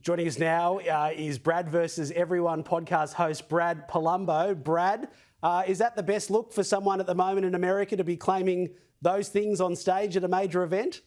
Joining us now is Brad versus Everyone podcast host Brad Polumbo. Brad, is that the best look for someone at the moment in America to be claiming those things on stage at a major event?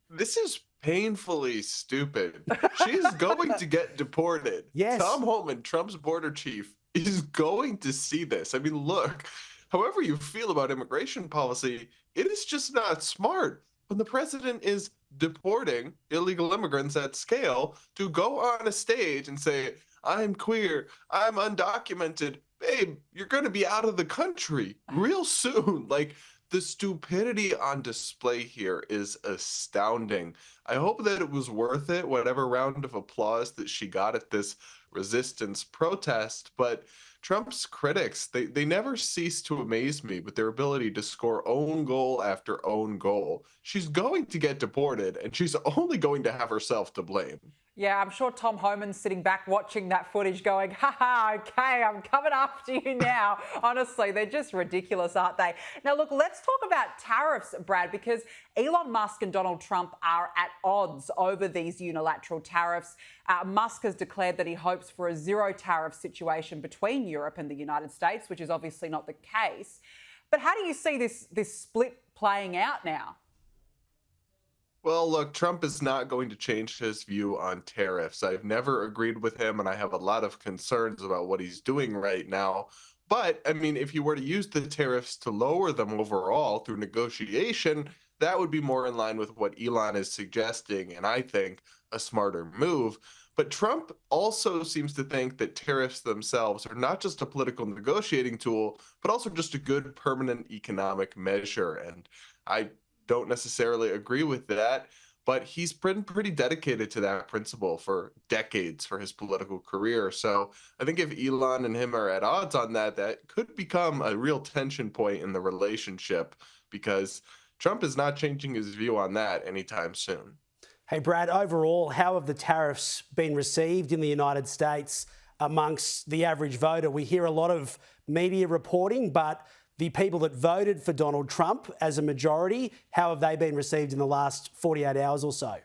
This is painfully stupid. She's going to get deported. Yes. Tom Homan, Trump's border chief, is going to see this. I mean, look, however you feel about immigration policy, it is just not smart when the president is deporting illegal immigrants at scale to go on a stage and say, I'm queer, I'm undocumented. Babe, you're going to be out of the country real soon. Like, the stupidity on display here is astounding. I hope that it was worth it, whatever round of applause that she got at this resistance protest. But Trump's critics, they never cease to amaze me with their ability to score own goal after own goal. She's going to get deported, and she's only going to have herself to blame. Yeah, I'm sure Tom Homan's sitting back watching that footage going, haha, okay, I'm coming after you now. Honestly, they're just ridiculous, aren't they? Now, look, let's talk about tariffs, Brad, because Elon Musk and Donald Trump are at odds over these unilateral tariffs. Musk has declared that he hopes for a zero tariff situation between Europe and the United States, which is obviously not the case. But how do you see this split playing out now? Well, look, Trump is not going to change his view on tariffs. I've never agreed with him, and I have a lot of concerns about what he's doing right now. But, I mean, if he were to use the tariffs to lower them overall through negotiation, that would be more in line with what Elon is suggesting, and I think a smarter move. But Trump also seems to think that tariffs themselves are not just a political negotiating tool, but also just a good permanent economic measure. And I don't necessarily agree with that, but he's been pretty dedicated to that principle for decades for his political career. So I think if Elon and him are at odds on that, that could become a real tension point in the relationship, because Trump is not changing his view on that anytime soon. Hey, Brad, overall, how have the tariffs been received in the United States amongst the average voter? We hear a lot of media reporting, but the people that voted for Donald Trump as a majority, how have they been received in the last 48 hours or so?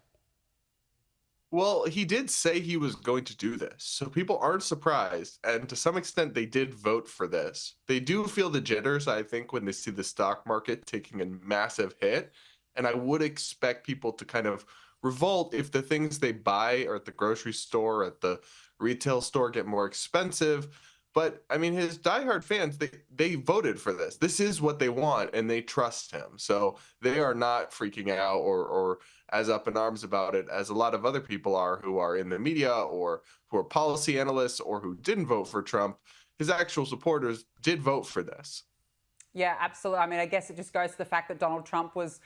Well, he did say he was going to do this, so people aren't surprised, and to some extent they did vote for this. They do feel the jitters, I think, when they see the stock market taking a massive hit, and I would expect people to kind of revolt if the things they buy or at the grocery store, at the retail store get more expensive. But, I mean, his diehard fans, they voted for this. This is what they want, and they trust him. So they are not freaking out or as up in arms about it as a lot of other people are who are in the media or who are policy analysts or who didn't vote for Trump. His actual supporters did vote for this. Yeah, absolutely. I mean, I guess it just goes to the fact that Donald Trump is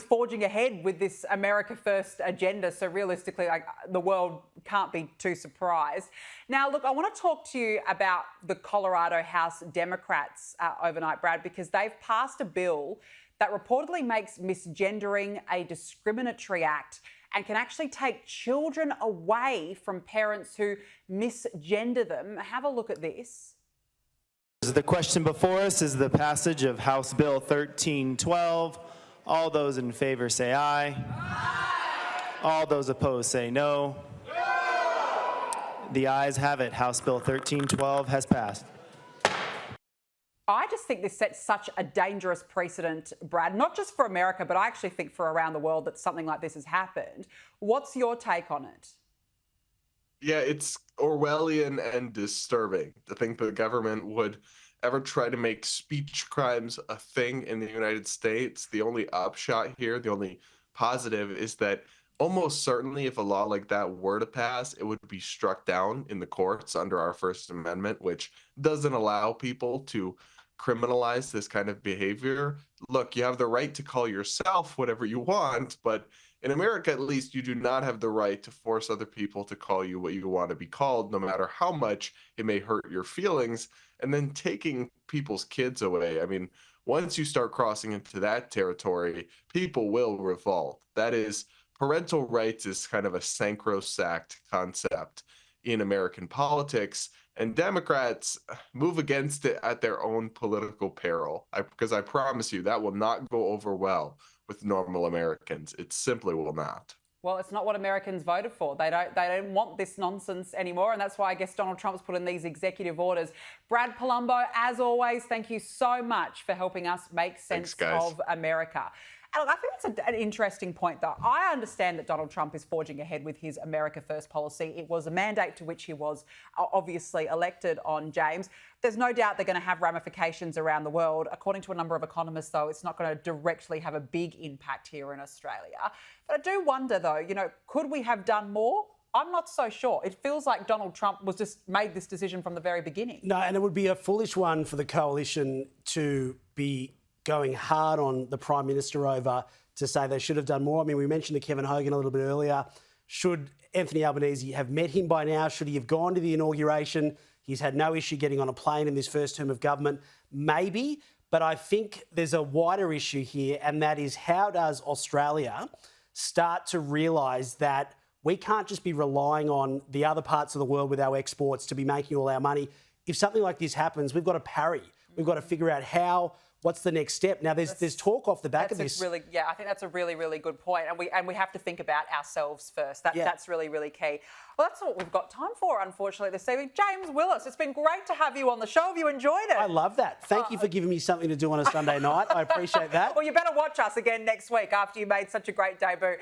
forging ahead with this America First agenda. So realistically, the world can't be too surprised. Now, look, I want to talk to you about the Colorado House Democrats overnight, Brad, because they've passed a bill that reportedly makes misgendering a discriminatory act and can actually take children away from parents who misgender them. Have a look at this. The question before us is the passage of House Bill 1312. All those in favor say aye. Aye. All those opposed say no. No. The ayes have it. House Bill 1312 has passed. I just think this sets such a dangerous precedent, Brad, not just for America, but I actually think for around the world that something like this has happened. What's your take on it? Yeah, it's Orwellian and disturbing to think the government would ever try to make speech crimes a thing in the United States. The only upshot here, the only positive, is that almost certainly if a law like that were to pass, it would be struck down in the courts under our First Amendment, which doesn't allow people to criminalize this kind of behavior. Look, you have the right to call yourself whatever you want, but in America, at least, you do not have the right to force other people to call you what you want to be called, no matter how much it may hurt your feelings. And then taking people's kids away. I mean, once you start crossing into that territory, people will revolt. That is, parental rights is kind of a sacrosanct concept in American politics, and Democrats move against it at their own political peril. Because I promise you, that will not go over well with normal Americans. It simply will not. Well, it's not what Americans voted for. They don't want this nonsense anymore, and that's why I guess Donald Trump's put in these executive orders. Brad Polumbo, as always, thank you so much for helping us make sense of America. And I think that's an interesting point, though. I understand that Donald Trump is forging ahead with his America First policy. It was a mandate to which he was obviously elected on, James. There's no doubt they're going to have ramifications around the world. According to a number of economists, though, it's not going to directly have a big impact here in Australia. But I do wonder, though, could we have done more? I'm not so sure. It feels like Donald Trump was just made this decision from the very beginning. No, and it would be a foolish one for the coalition to be going hard on the Prime Minister over to say they should have done more. I mean, we mentioned to Kevin Hogan a little bit earlier. Should Anthony Albanese have met him by now? Should he have gone to the inauguration? He's had no issue getting on a plane in this first term of government. Maybe, but I think there's a wider issue here, and that is how does Australia start to realise that we can't just be relying on the other parts of the world with our exports to be making all our money. If something like this happens, we've got to parry. We've got to figure out what's the next step. Now, there's talk off the back of this. I think that's a really, really good point. And we have to think about ourselves first. That's really, really key. Well, that's what we've got time for, unfortunately, this evening. James Willis, it's been great to have you on the show. Have you enjoyed it? I love that. Thank you for giving me something to do on a Sunday night. I appreciate that. Well, you better watch us again next week after you made such a great debut